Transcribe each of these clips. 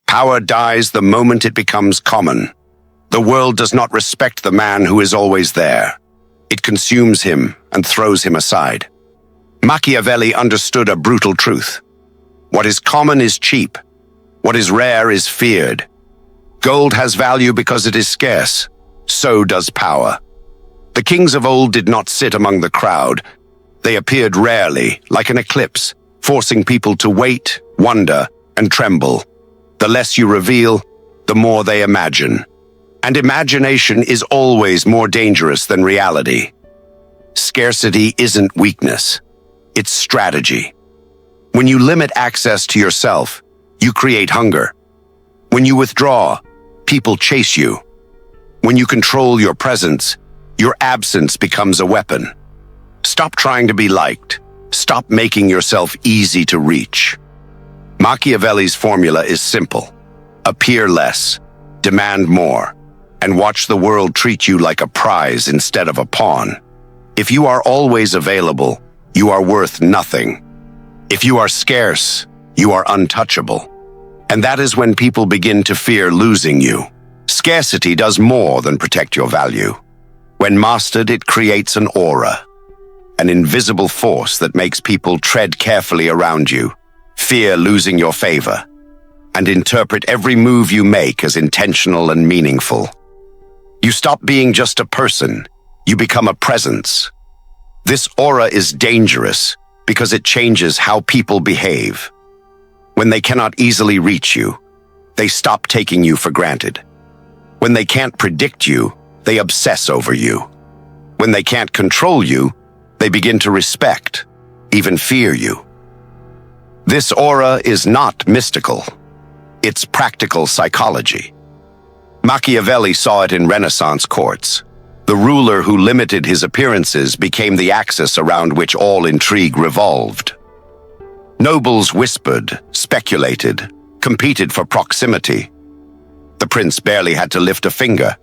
Power dies the moment it becomes common. The world does not respect the man who is always there. It consumes him and throws him aside. Machiavelli understood a brutal truth. What is common is cheap. What is rare is feared. Gold has value because it is scarce. So does power. The kings of old did not sit among the crowd. They appeared rarely, like an eclipse, forcing people to wait, wonder, and tremble. The less you reveal, the more they imagine. And imagination is always more dangerous than reality. Scarcity isn't weakness. It's strategy. When you limit access to yourself, you create hunger. When you withdraw, people chase you. When you control your presence, your absence becomes a weapon. Stop trying to be liked. Stop making yourself easy to reach. Machiavelli's formula is simple. Appear less, demand more, and watch the world treat you like a prize instead of a pawn. If you are always available, you are worth nothing. If you are scarce, you are untouchable. And that is when people begin to fear losing you. Scarcity does more than protect your value. When mastered, it creates an aura, an invisible force that makes people tread carefully around you, fear losing your favor, and interpret every move you make as intentional and meaningful. You stop being just a person, you become a presence. This aura is dangerous because it changes how people behave. When they cannot easily reach you, they stop taking you for granted. When they can't predict you, they obsess over you. When they can't control you, they begin to respect, even fear you. This aura is not mystical. It's practical psychology. Machiavelli saw it in Renaissance courts. The ruler who limited his appearances became the axis around which all intrigue revolved. Nobles whispered, speculated, competed for proximity. The prince barely had to lift a finger.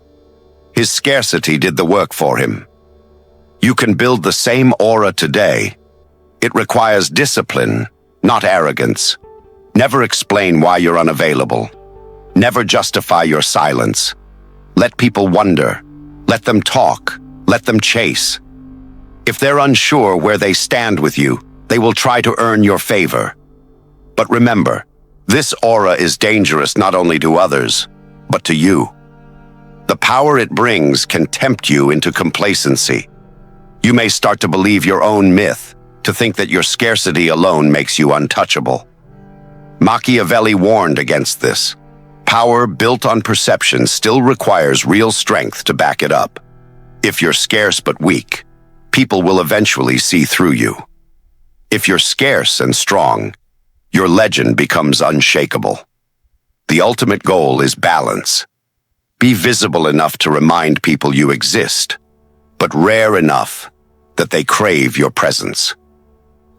His scarcity did the work for him. You can build the same aura today. It requires discipline, not arrogance. Never explain why you're unavailable. Never justify your silence. Let people wonder. Let them talk. Let them chase. If they're unsure where they stand with you, they will try to earn your favor. But remember, this aura is dangerous not only to others, but to you. The power it brings can tempt you into complacency. You may start to believe your own myth, to think that your scarcity alone makes you untouchable. Machiavelli warned against this. Power built on perception still requires real strength to back it up. If you're scarce but weak, people will eventually see through you. If you're scarce and strong, your legend becomes unshakable. The ultimate goal is balance. Be visible enough to remind people you exist, but rare enough that they crave your presence.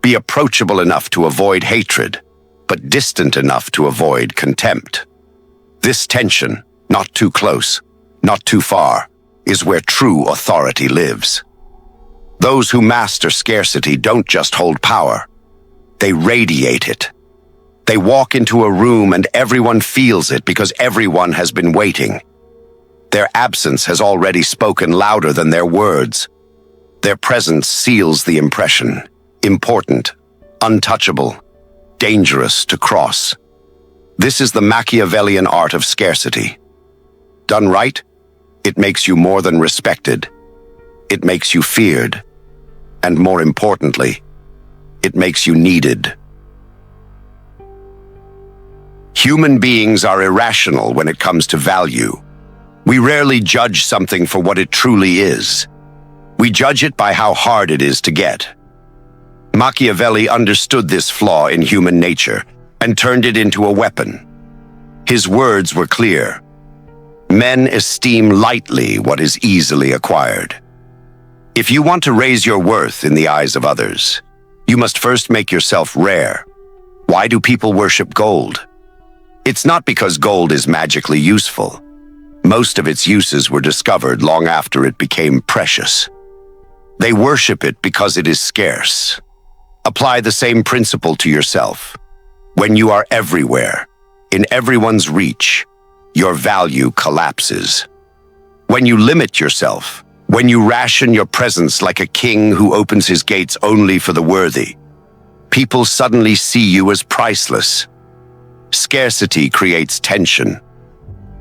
Be approachable enough to avoid hatred, but distant enough to avoid contempt. This tension, not too close, not too far, is where true authority lives. Those who master scarcity don't just hold power, they radiate it. They walk into a room and everyone feels it because everyone has been waiting. Their absence has already spoken louder than their words. Their presence seals the impression. Important, untouchable, dangerous to cross. This is the Machiavellian art of scarcity. Done right, it makes you more than respected. It makes you feared. And more importantly, it makes you needed. Human beings are irrational when it comes to value. We rarely judge something for what it truly is. We judge it by how hard it is to get. Machiavelli understood this flaw in human nature and turned it into a weapon. His words were clear. Men esteem lightly what is easily acquired. If you want to raise your worth in the eyes of others, you must first make yourself rare. Why do people worship gold? It's not because gold is magically useful. Most of its uses were discovered long after it became precious. They worship it because it is scarce. Apply the same principle to yourself. When you are everywhere, in everyone's reach, your value collapses. When you limit yourself, when you ration your presence like a king who opens his gates only for the worthy, people suddenly see you as priceless. Scarcity creates tension.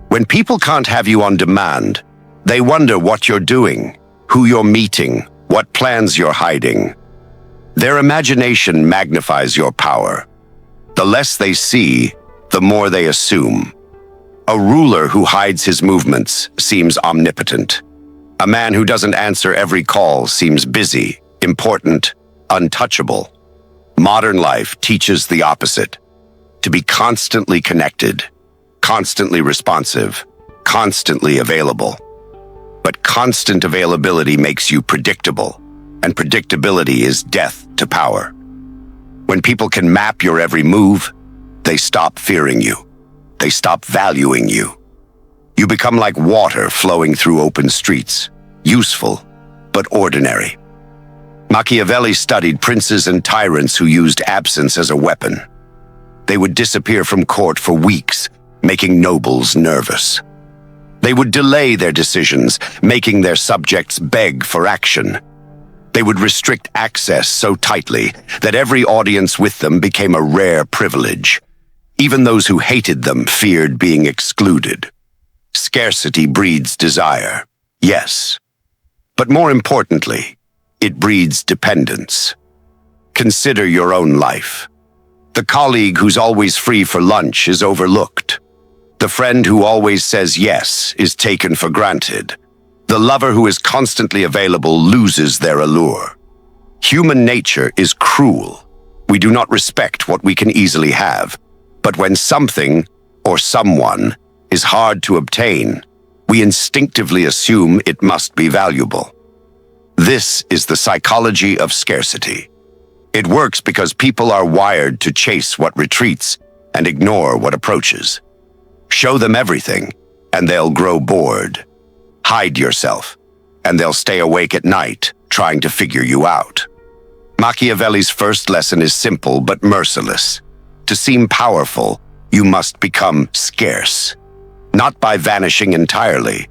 When people can't have you on demand, they wonder what you're doing, who you're meeting, what plans you're hiding. Their imagination magnifies your power. The less they see, the more they assume. A ruler who hides his movements seems omnipotent. A man who doesn't answer every call seems busy, important, untouchable. Modern life teaches the opposite. To be constantly connected, constantly responsive, constantly available. But constant availability makes you predictable, and predictability is death to power. When people can map your every move, they stop fearing you. They stop valuing you. You become like water flowing through open streets, useful, but ordinary. Machiavelli studied princes and tyrants who used absence as a weapon. They would disappear from court for weeks, making nobles nervous. They would delay their decisions, making their subjects beg for action. They would restrict access so tightly that every audience with them became a rare privilege. Even those who hated them feared being excluded. Scarcity breeds desire, yes. But more importantly, it breeds dependence. Consider your own life. The colleague who's always free for lunch is overlooked. The friend who always says yes is taken for granted. The lover who is constantly available loses their allure. Human nature is cruel. We do not respect what we can easily have. But when something, or someone, is hard to obtain, we instinctively assume it must be valuable. This is the psychology of scarcity. It works because people are wired to chase what retreats and ignore what approaches. Show them everything, and they'll grow bored. Hide yourself, and they'll stay awake at night, trying to figure you out. Machiavelli's first lesson is simple but merciless. To seem powerful, you must become scarce. Not by vanishing entirely,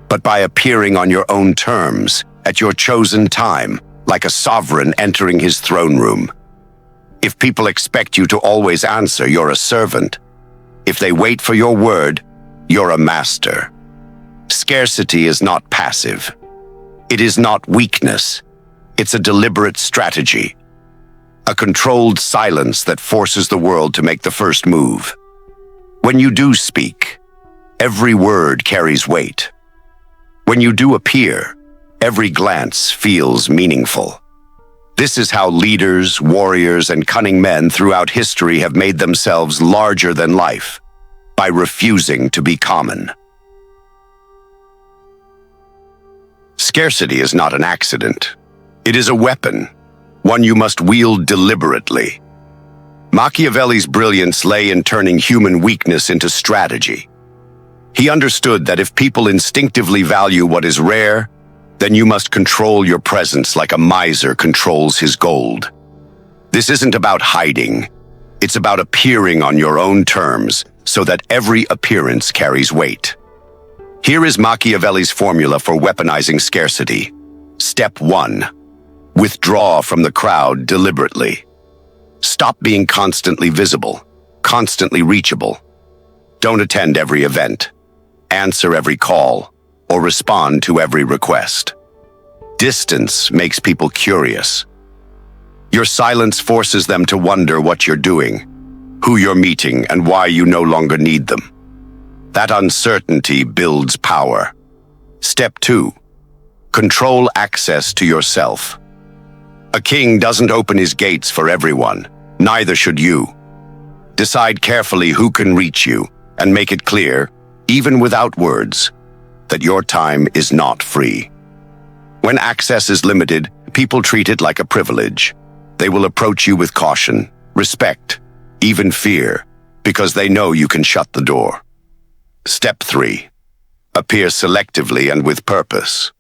but by appearing on your own terms, at your chosen time, like a sovereign entering his throne room. If people expect you to always answer, you're a servant. If they wait for your word, you're a master. Scarcity is not passive. It is not weakness. It's a deliberate strategy. A controlled silence that forces the world to make the first move. When you do speak, every word carries weight. When you do appear, every glance feels meaningful. This is how leaders, warriors, and cunning men throughout history have made themselves larger than life, by refusing to be common. Scarcity is not an accident. It is a weapon, one you must wield deliberately. Machiavelli's brilliance lay in turning human weakness into strategy. He understood that if people instinctively value what is rare, then you must control your presence like a miser controls his gold. This isn't about hiding. It's about appearing on your own terms so that every appearance carries weight. Here is Machiavelli's formula for weaponizing scarcity. Step 1. Withdraw from the crowd deliberately. Stop being constantly visible, constantly reachable. Don't attend every event, answer every call, or respond to every request. Distance makes people curious. Your silence forces them to wonder what you're doing, who you're meeting, and why you no longer need them. That uncertainty builds power. Step 2. Control access to yourself. A king doesn't open his gates for everyone, neither should you. Decide carefully who can reach you, and make it clear, even without words, that your time is not free. When access is limited, people treat it like a privilege. They will approach you with caution, respect, even fear, because they know you can shut the door. Step 3. Appear selectively and with purpose.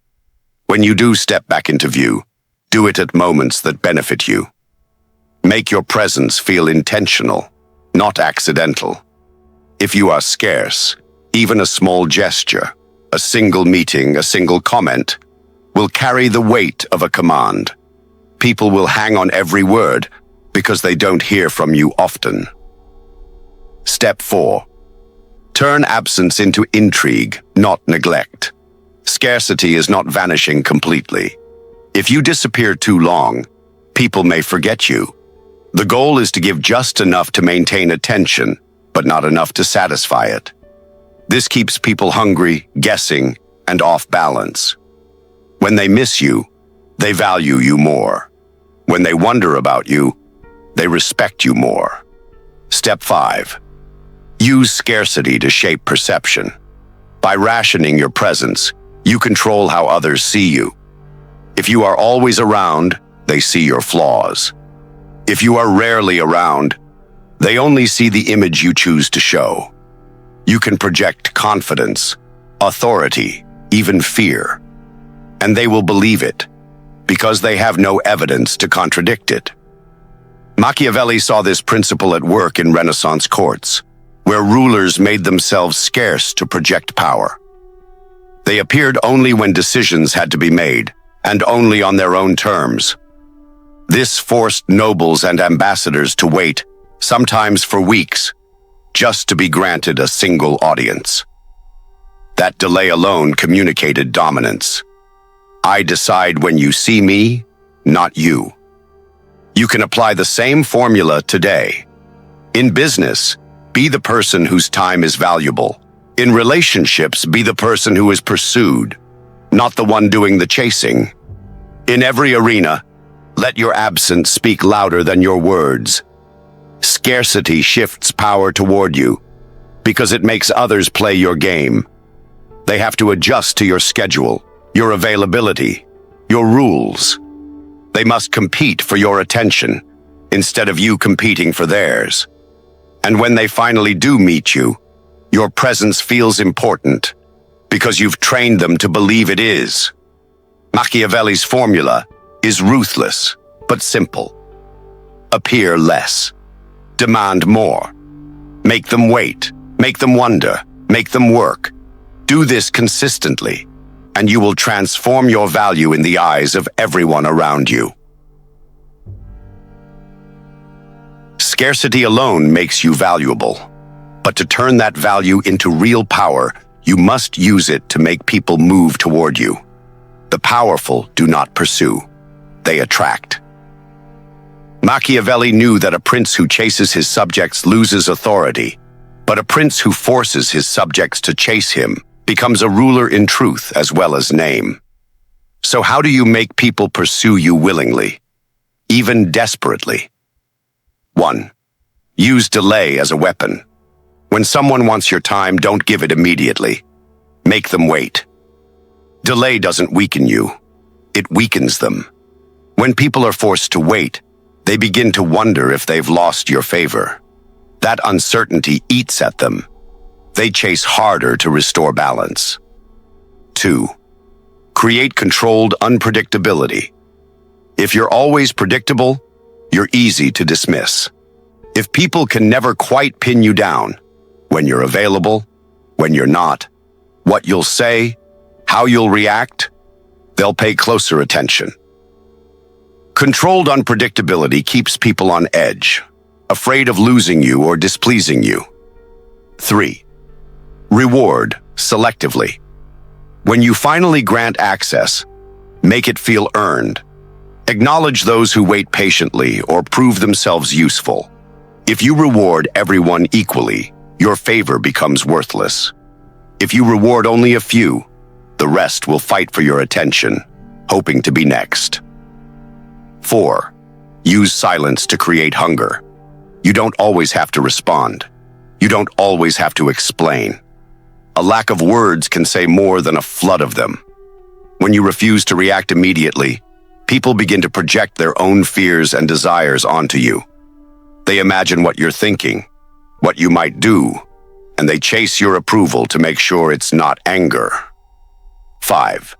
When you do step back into view, do it at moments that benefit you. Make your presence feel intentional, not accidental. If you are scarce, even a small gesture, a single meeting, a single comment, will carry the weight of a command. People will hang on every word because they don't hear from you often. Step 4. Turn absence into intrigue, not neglect. Scarcity is not vanishing completely. If you disappear too long, people may forget you. The goal is to give just enough to maintain attention, but not enough to satisfy it. This keeps people hungry, guessing, and off balance. When they miss you, they value you more. When they wonder about you, they respect you more. Step 5. Use scarcity to shape perception. By rationing your presence, you control how others see you. If you are always around, they see your flaws. If you are rarely around, they only see the image you choose to show. You can project confidence, authority, even fear. And they will believe it, because they have no evidence to contradict it. Machiavelli saw this principle at work in Renaissance courts, where rulers made themselves scarce to project power. They appeared only when decisions had to be made, and only on their own terms. This forced nobles and ambassadors to wait, sometimes for weeks, just to be granted a single audience. That delay alone communicated dominance. I decide when you see me, not you. You can apply the same formula today. In business, be the person whose time is valuable. In relationships, be the person who is pursued, not the one doing the chasing. In every arena, let your absence speak louder than your words. Scarcity shifts power toward you because it makes others play your game. They have to adjust to your schedule, your availability, your rules. They must compete for your attention instead of you competing for theirs. And when they finally do meet you, your presence feels important because you've trained them to believe it is. Machiavelli's formula is ruthless, but simple. Appear less. Demand more. Make them wait. Make them wonder. Make them work. Do this consistently, and you will transform your value in the eyes of everyone around you. Scarcity alone makes you valuable, but to turn that value into real power, you must use it to make people move toward you. The powerful do not pursue. They attract. Machiavelli knew that a prince who chases his subjects loses authority, but a prince who forces his subjects to chase him becomes a ruler in truth as well as name. So how do you make people pursue you willingly, even desperately? 1. Use delay as a weapon. When someone wants your time, don't give it immediately. Make them wait. Delay doesn't weaken you. It weakens them. When people are forced to wait, they begin to wonder if they've lost your favor. That uncertainty eats at them. They chase harder to restore balance. 2. Create controlled unpredictability. If you're always predictable, you're easy to dismiss. If people can never quite pin you down, when you're available, when you're not, what you'll say, how you'll react, they'll pay closer attention. Controlled unpredictability keeps people on edge, afraid of losing you or displeasing you. 3. Reward selectively. When you finally grant access, make it feel earned. Acknowledge those who wait patiently or prove themselves useful. If you reward everyone equally, your favor becomes worthless. If you reward only a few, the rest will fight for your attention, hoping to be next. 4. Use silence to create hunger. You don't always have to respond. You don't always have to explain. A lack of words can say more than a flood of them. When you refuse to react immediately, people begin to project their own fears and desires onto you. They imagine what you're thinking, what you might do, and they chase your approval to make sure it's not anger. 5.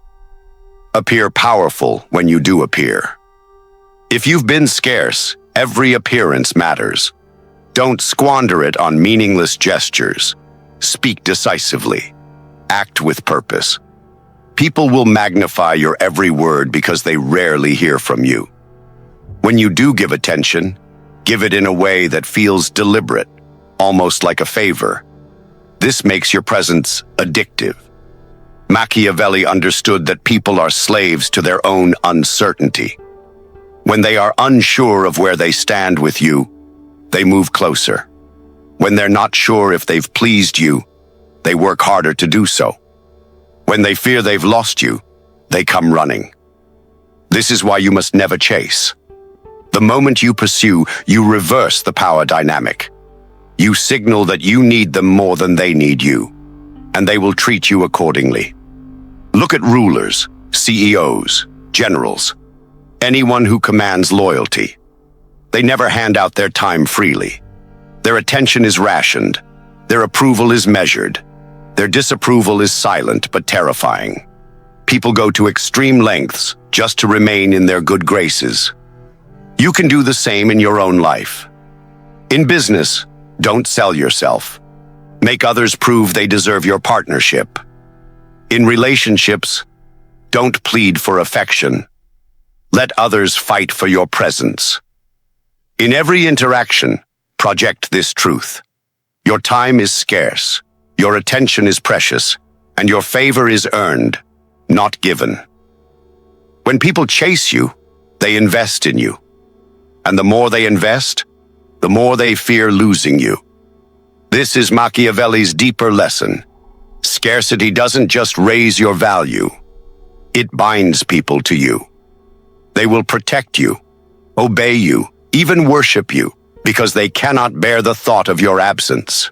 Appear powerful when you do appear. If you've been scarce, every appearance matters. Don't squander it on meaningless gestures. Speak decisively. Act with purpose. People will magnify your every word because they rarely hear from you. When you do give attention, give it in a way that feels deliberate, almost like a favor. This makes your presence addictive. Machiavelli understood that people are slaves to their own uncertainty. When they are unsure of where they stand with you, they move closer. When they're not sure if they've pleased you, they work harder to do so. When they fear they've lost you, they come running. This is why you must never chase. The moment you pursue, you reverse the power dynamic. You signal that you need them more than they need you, and they will treat you accordingly. Look at rulers, CEOs, generals, anyone who commands loyalty. They never hand out their time freely. Their attention is rationed. Their approval is measured. Their disapproval is silent but terrifying. People go to extreme lengths just to remain in their good graces. You can do the same in your own life. In business, don't sell yourself. Make others prove they deserve your partnership. In relationships, don't plead for affection. Let others fight for your presence. In every interaction, project this truth. Your time is scarce, your attention is precious, and your favor is earned, not given. When people chase you, they invest in you. And the more they invest, the more they fear losing you. This is Machiavelli's deeper lesson. Scarcity doesn't just raise your value, it binds people to you. They will protect you, obey you, even worship you, because they cannot bear the thought of your absence.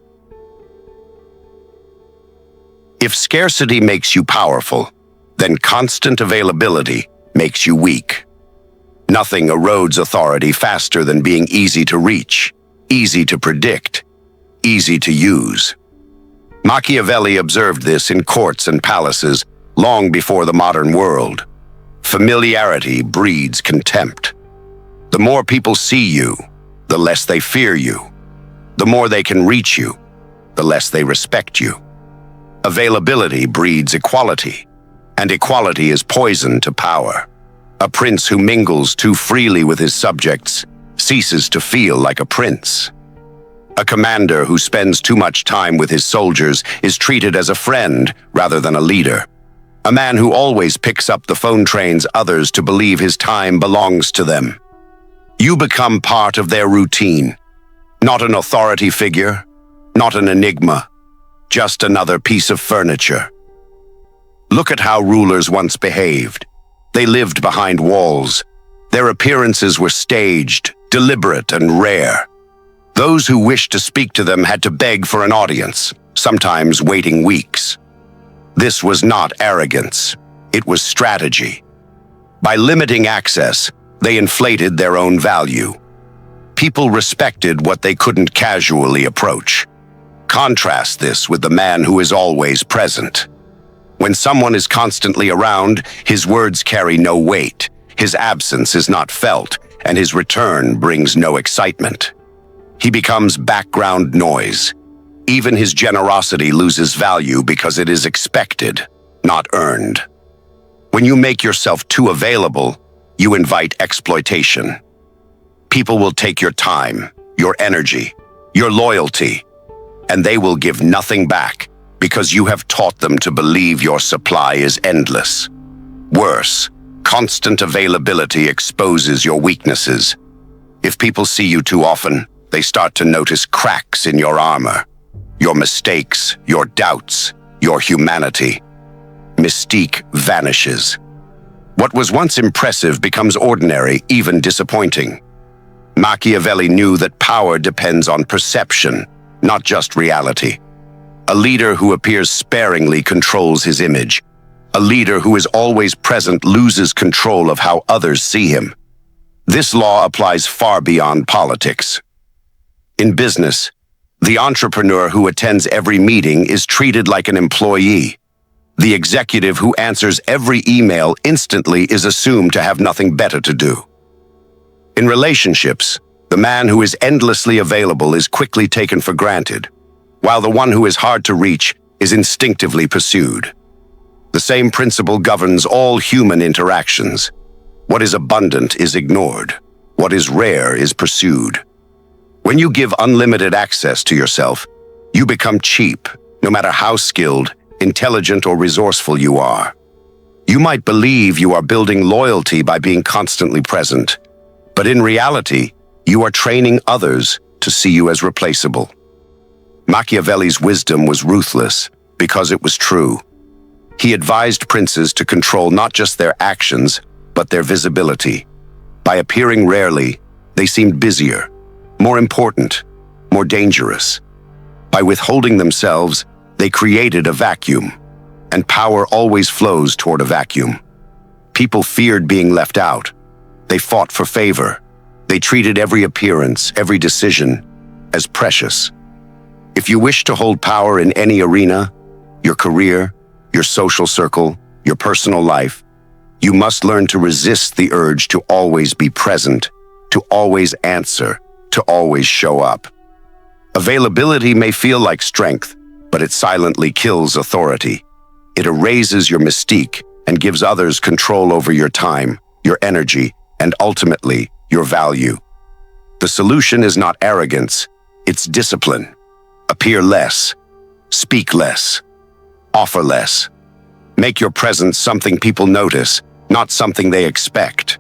If scarcity makes you powerful, then constant availability makes you weak. Nothing erodes authority faster than being easy to reach, easy to predict, easy to use. Machiavelli observed this in courts and palaces long before the modern world. Familiarity breeds contempt. The more people see you, the less they fear you. The more they can reach you, the less they respect you. Availability breeds equality, and equality is poison to power. A prince who mingles too freely with his subjects ceases to feel like a prince. A commander who spends too much time with his soldiers is treated as a friend rather than a leader. A man who always picks up the phone trains others to believe his time belongs to them. You become part of their routine, not an authority figure, not an enigma, just another piece of furniture. Look at how rulers once behaved. They lived behind walls. Their appearances were staged, deliberate, and rare. Those who wished to speak to them had to beg for an audience, sometimes waiting weeks. This was not arrogance. It was strategy. By limiting access, they inflated their own value. People respected what they couldn't casually approach. Contrast this with the man who is always present. When someone is constantly around, his words carry no weight, his absence is not felt, and his return brings no excitement. He becomes background noise. Even his generosity loses value because it is expected, not earned. When you make yourself too available, you invite exploitation. People will take your time, your energy, your loyalty, and they will give nothing back because you have taught them to believe your supply is endless. Worse, constant availability exposes your weaknesses. If people see you too often, they start to notice cracks in your armor, your mistakes, your doubts, your humanity. Mystique vanishes. What was once impressive becomes ordinary, even disappointing. Machiavelli knew that power depends on perception, not just reality. A leader who appears sparingly controls his image. A leader who is always present loses control of how others see him. This law applies far beyond politics. In business, the entrepreneur who attends every meeting is treated like an employee. The executive who answers every email instantly is assumed to have nothing better to do. In relationships, The man who is endlessly available is quickly taken for granted, while the one who is hard to reach is instinctively pursued. The same principle governs all human interactions. What is abundant is ignored. What is rare is pursued. When you give unlimited access to yourself, you become cheap, no matter how skilled, intelligent, or resourceful you are. You might believe you are building loyalty by being constantly present, but in reality, you are training others to see you as replaceable. Machiavelli's wisdom was ruthless because it was true. He advised princes to control not just their actions, but their visibility. By appearing rarely, they seemed busier, more important, more dangerous. By withholding themselves, they created a vacuum, and power always flows toward a vacuum. People feared being left out. They fought for favor. They treated every appearance, every decision, as precious. If you wish to hold power in any arena, your career, your social circle, your personal life, you must learn to resist the urge to always be present, to always answer, to always show up. Availability may feel like strength, but it silently kills authority. It erases your mystique and gives others control over your time, your energy, and ultimately, your value. The solution is not arrogance, it's discipline. Appear less, speak less, offer less. Make your presence something people notice, not something they expect.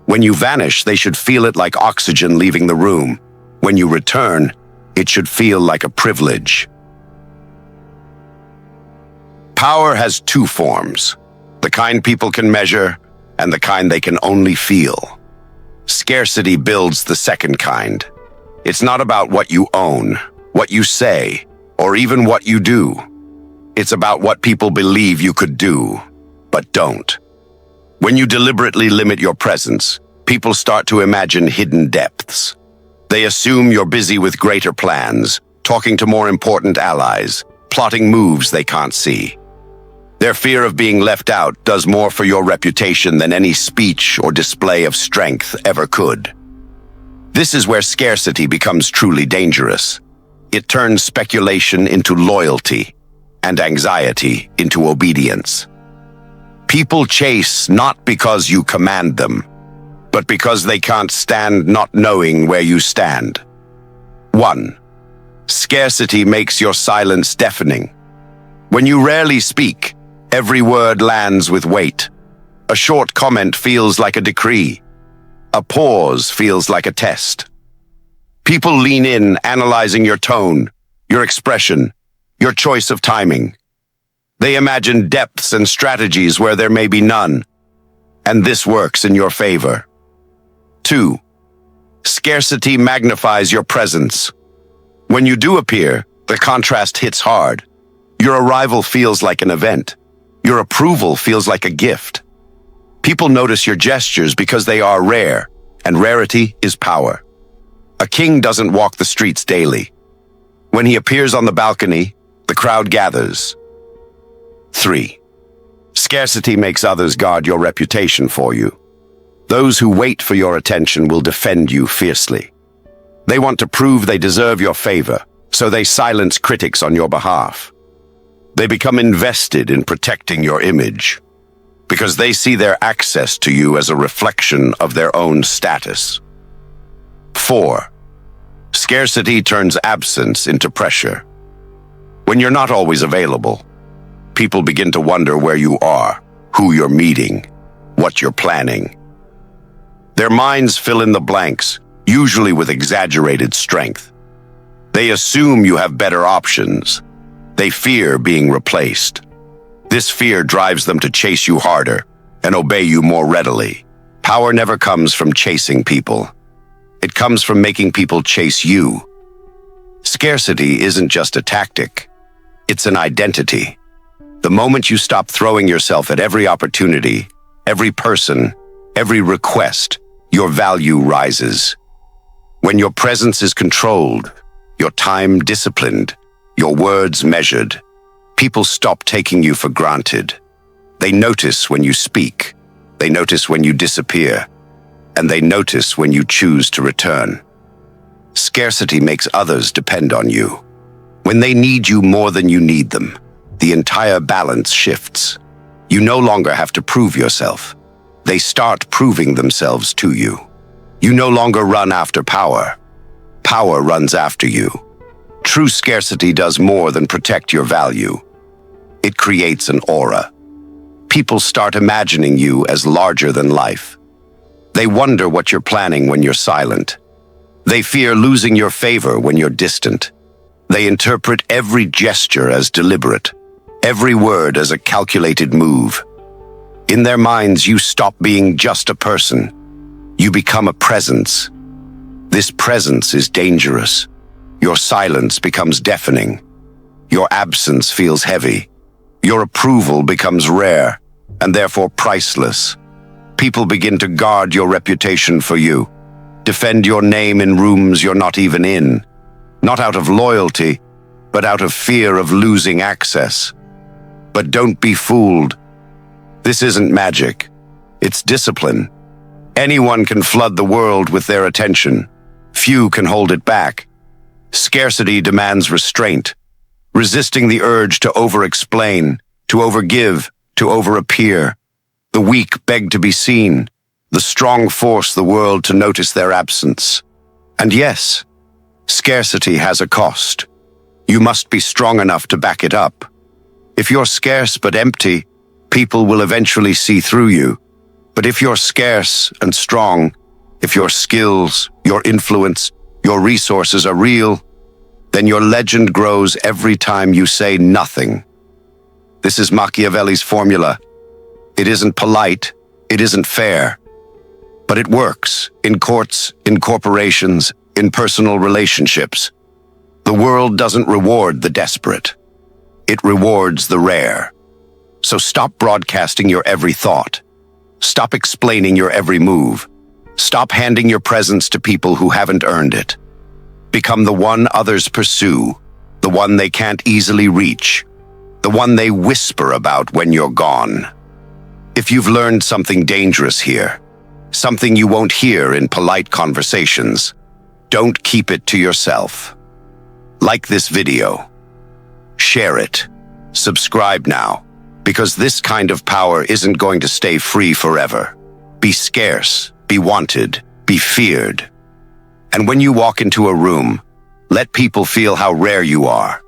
When you vanish, they should feel it like oxygen leaving the room. When you return, it should feel like a privilege. Power has two forms, the kind people can measure and the kind they can only feel. Scarcity builds the second kind. It's not about what you own, what you say, or even what you do. It's about what people believe you could do, but don't. When you deliberately limit your presence, people start to imagine hidden depths. They assume you're busy with greater plans, talking to more important allies, plotting moves they can't see. Their fear of being left out does more for your reputation than any speech or display of strength ever could. This is where scarcity becomes truly dangerous. It turns speculation into loyalty and anxiety into obedience. People chase not because you command them, but because they can't stand not knowing where you stand. 1. Scarcity makes your silence deafening. When you rarely speak, every word lands with weight. A short comment feels like a decree. A pause feels like a test. People lean in, analyzing your tone, your expression, your choice of timing. They imagine depths and strategies where there may be none, and this works in your favor. 2. Scarcity magnifies your presence. When you do appear, the contrast hits hard. Your arrival feels like an event. Your approval feels like a gift. People notice your gestures because they are rare, and rarity is power. A king doesn't walk the streets daily. When he appears on the balcony, the crowd gathers. 3. Scarcity makes others guard your reputation for you. Those who wait for your attention will defend you fiercely. They want to prove they deserve your favor, so they silence critics on your behalf. They become invested in protecting your image, because they see their access to you as a reflection of their own status. 4. Scarcity turns absence into pressure. When you're not always available, people begin to wonder where you are, who you're meeting, what you're planning. Their minds fill in the blanks, usually with exaggerated strength. They assume you have better options. They fear being replaced. This fear drives them to chase you harder and obey you more readily. Power never comes from chasing people. It comes from making people chase you. Scarcity isn't just a tactic. It's an identity. The moment you stop throwing yourself at every opportunity, every person, every request, your value rises. When your presence is controlled, your time disciplined, your words measured, people stop taking you for granted. They notice when you speak, they notice when you disappear, and they notice when you choose to return. Scarcity makes others depend on you. When they need you more than you need them, the entire balance shifts. You no longer have to prove yourself. They start proving themselves to you. You no longer run after power. Power runs after you. True scarcity does more than protect your value. It creates an aura. People start imagining you as larger than life. They wonder what you're planning when you're silent. They fear losing your favor when you're distant. They interpret every gesture as deliberate, every word as a calculated move. In their minds, you stop being just a person. You become a presence. This presence is dangerous. Your silence becomes deafening. Your absence feels heavy. Your approval becomes rare, and therefore priceless. People begin to guard your reputation for you, defend your name in rooms you're not even in, not out of loyalty, but out of fear of losing access. But don't be fooled. This isn't magic. It's discipline. Anyone can flood the world with their attention. Few can hold it back. Scarcity demands restraint, resisting the urge to over-explain, to overgive, to over-appear. The weak beg to be seen. The strong force the world to notice their absence. And yes, scarcity has a cost. You must be strong enough to back it up. If you're scarce but empty, people will eventually see through you. But if you're scarce and strong, if your skills, your influence, your resources are real, then your legend grows every time you say nothing. This is Machiavelli's formula. It isn't polite, it isn't fair, but it works in courts, in corporations, in personal relationships. The world doesn't reward the desperate. It rewards the rare. So stop broadcasting your every thought. Stop explaining your every move. Stop handing your presence to people who haven't earned it. Become the one others pursue, the one they can't easily reach, the one they whisper about when you're gone. If you've learned something dangerous here, something you won't hear in polite conversations, don't keep it to yourself. Like this video. Share it. Subscribe now, because this kind of power isn't going to stay free forever. Be scarce, be wanted, be feared. And when you walk into a room, let people feel how rare you are,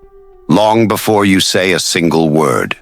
long before you say a single word.